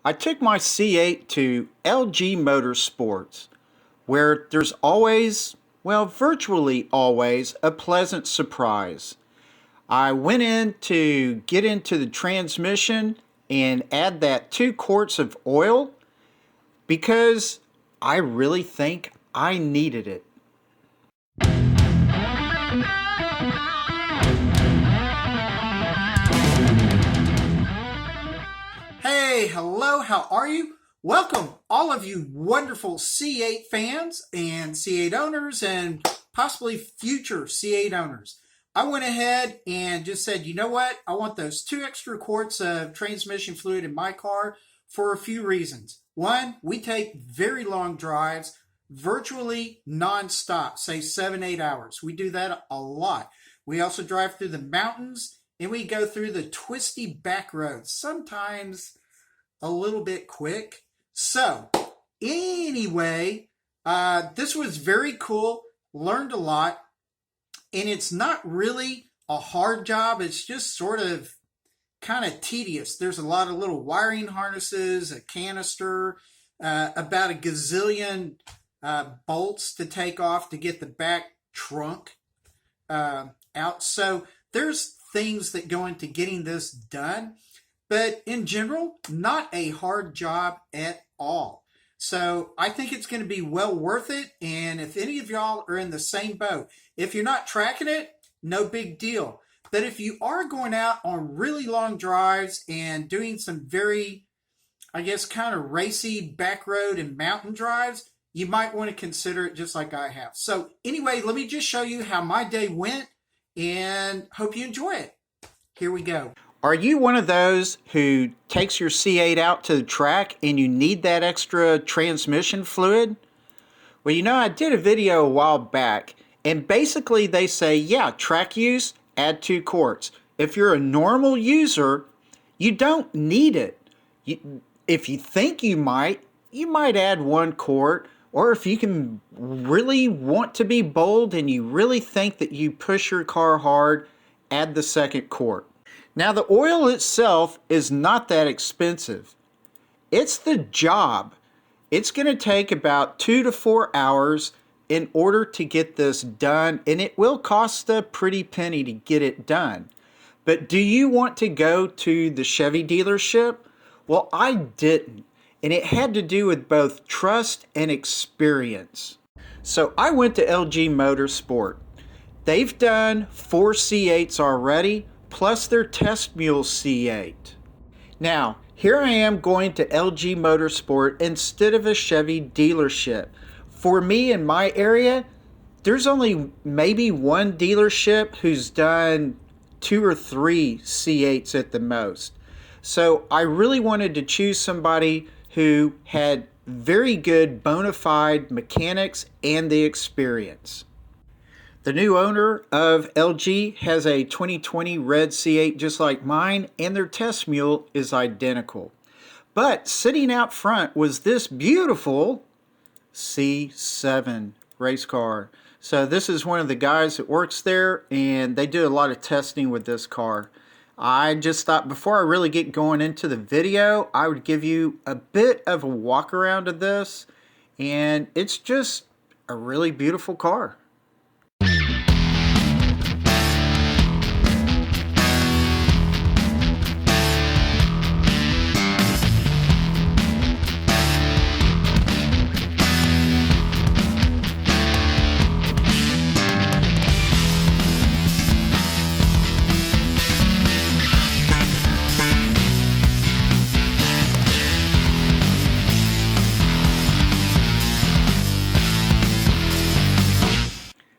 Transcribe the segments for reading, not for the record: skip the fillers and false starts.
I took my C8 to LG Motorsports, where there's always, well, virtually always, a pleasant surprise. I went in to get into the transmission and add that 2 quarts of oil because I really think I needed it. Hey, hello, how are you? Welcome, all of you wonderful C8 fans and C8 owners and possibly future C8 owners. I went ahead and just said, you know what? I want those 2 extra quarts of transmission fluid in my car for a few reasons. One, we take very long drives, virtually non-stop, say 7-8 hours. We do that a lot. We also drive through the mountains and we go through the twisty back roads, sometimes a little bit quick. So anyway, this was very cool, learned a lot, and it's not really a hard job. It's just sort of kind of tedious. There's a lot of little wiring harnesses, a canister, about a gazillion bolts to take off to get the back trunk out. So there's things that go into getting this done, but in general, not a hard job at all. So I think it's going to be well worth it. And if any of y'all are in the same boat, if you're not tracking it, no big deal. But if you are going out on really long drives and doing some very, I guess, kind of racy back road and mountain drives, you might want to consider it just like I have. So anyway, let me just show you how my day went and hope you enjoy it. Here we go. Are you one of those who takes your C8 out to the track and you need that extra transmission fluid? Well, you know, I did a video a while back and basically they say, yeah, track use, add 2 quarts. If you're a normal user, you don't need it. If you think you might add 1 quart, or if you can really want to be bold and you really think that you push your car hard, add the 2nd quart. Now the oil itself is not that expensive. It's the job. It's going to take about 2 to 4 hours in order to get this done, and it will cost a pretty penny to get it done. But do you want to go to the Chevy dealership? Well, I didn't, and it had to do with both trust and experience. So I went to LG Motorsport. They've done 4 C8s already, plus their test mule C8. Now, here I am going to LG Motorsport instead of a Chevy dealership. For me in my area, there's only maybe 1 dealership who's done 2 or 3 C8s at the most. So I really wanted to choose somebody who had very good bona fide mechanics and the experience. The new owner of LG has a 2020 red C8 just like mine, and their test mule is identical. But sitting out front was this beautiful C7 race car. So this is one of the guys that works there, and they do a lot of testing with this car. I just thought before I really get going into the video, I would give you a bit of a walk around of this, and it's just a really beautiful car.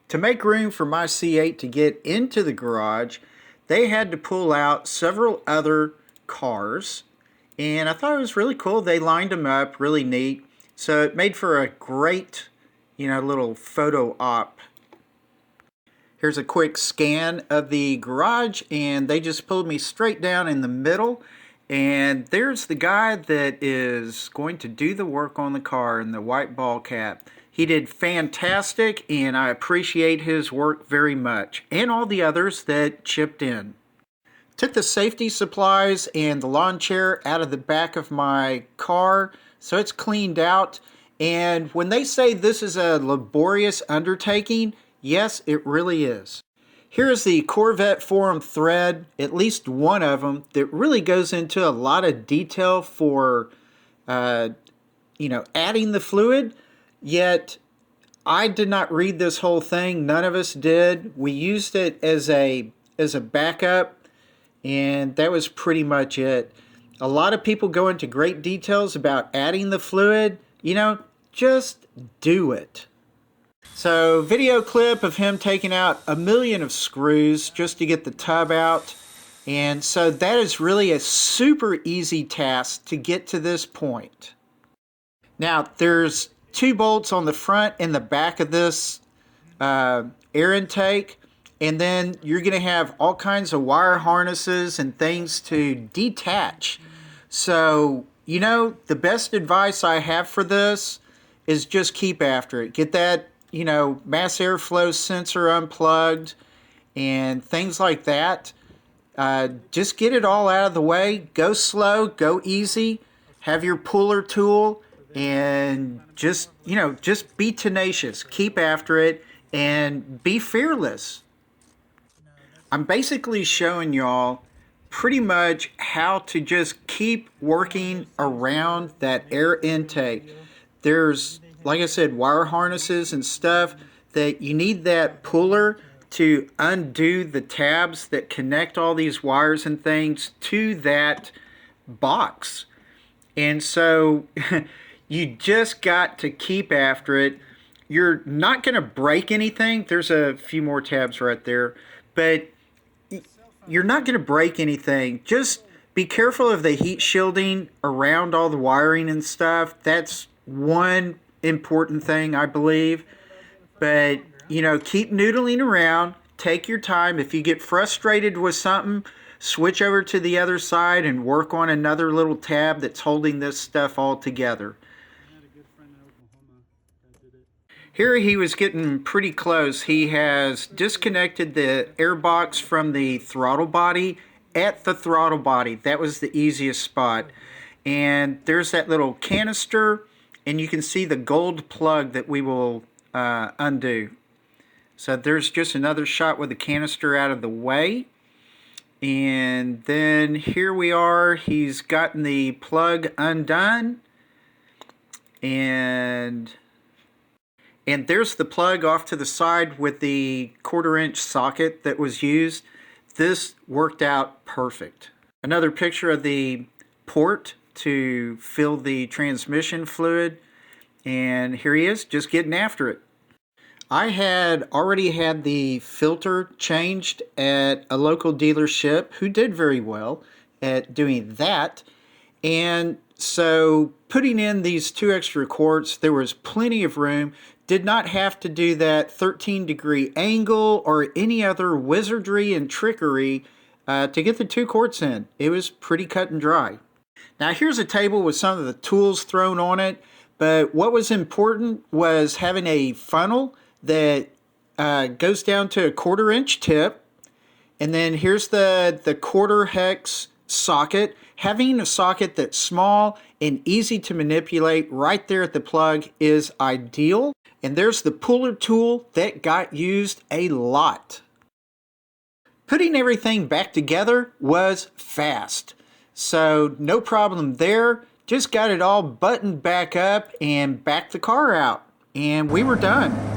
To make room for my C8 to get into the garage, they had to pull out several other cars, and I thought it was really cool. They lined them up really neat, so it made for a great, little photo op. Here's a quick scan of the garage, and they just pulled me straight down in the middle, and there's the guy that is going to do the work on the car in the white ball cap. He did fantastic, and I appreciate his work very much, and all the others that chipped in. Took the safety supplies and the lawn chair out of the back of my car, so it's cleaned out. And when they say this is a laborious undertaking, yes, it really is. Here's the Corvette forum thread, at least one of them, that really goes into a lot of detail for, adding the fluid. Yet, I did not read this whole thing. None of us did. We used it as a backup, and that was pretty much it. A lot of people go into great details about adding the fluid. Just do it. So, video clip of him taking out 1,000,000 of screws just to get the tub out. And so that is really a super easy task to get to this point. Now, there's 2 bolts on the front and the back of this air intake. And then you're going to have all kinds of wire harnesses and things to detach. So, the best advice I have for this is just keep after it. Get that, mass airflow sensor unplugged and things like that. Just get it all out of the way. Go slow, go easy. Have your puller tool and just be tenacious. Keep after it and be fearless. I'm basically showing y'all pretty much how to just keep working around that air intake. There's, like I said, wire harnesses and stuff that you need that puller to undo the tabs that connect all these wires and things to that box. And so you just got to keep after it. You're not going to break anything. There's a few more tabs right there. But you're not going to break anything. Just be careful of the heat shielding around all the wiring and stuff. That's one important thing, I believe. But, keep noodling around. Take your time. If you get frustrated with something, switch over to the other side and work on another little tab that's holding this stuff all together. Here he was getting pretty close. He has disconnected the air box from the throttle body at the throttle body. That was the easiest spot. And there's that little canister, and you can see the gold plug that we will undo. So there's just another shot with the canister out of the way. And then here we are. He's gotten the plug undone. And there's the plug off to the side with the 1/4-inch socket that was used. This worked out perfect. Another picture of the port to fill the transmission fluid. And here he is, just getting after it. I had already had the filter changed at a local dealership who did very well at doing that. And so putting in these 2 extra quarts, there was plenty of room. Did not have to do that 13-degree angle or any other wizardry and trickery to get the 2 quarts in. It was pretty cut and dry. Now here's a table with some of the tools thrown on it, but what was important was having a funnel that goes down to a 1/4-inch tip, and then here's the 1/4 hex socket. Having a socket that's small and easy to manipulate right there at the plug is ideal. And there's the puller tool that got used a lot. Putting everything back together was fast. So no problem there. Just got it all buttoned back up and backed the car out. And we were done.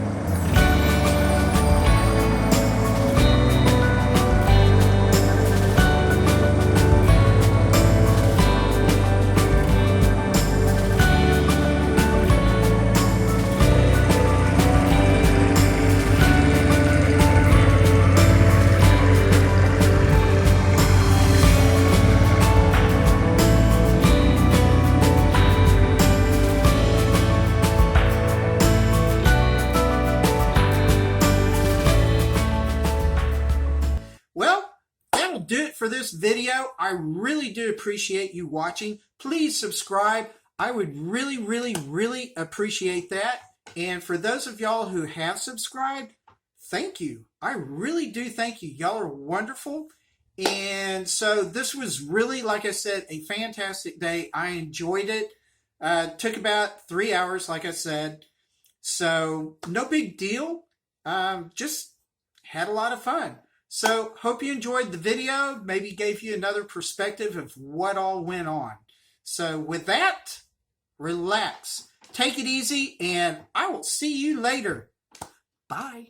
Do it for this video. I really do appreciate you watching. Please subscribe. I would really appreciate that. And for those of y'all who have subscribed, thank you. I really do thank you. Y'all are wonderful. And so this was really, like I said, a fantastic day. I enjoyed it. Took about 3 hours, like I said. So no big deal. Just had a lot of fun. So hope you enjoyed the video. Maybe gave you another perspective of what all went on. So with that, relax. Take it easy, and I will see you later. Bye.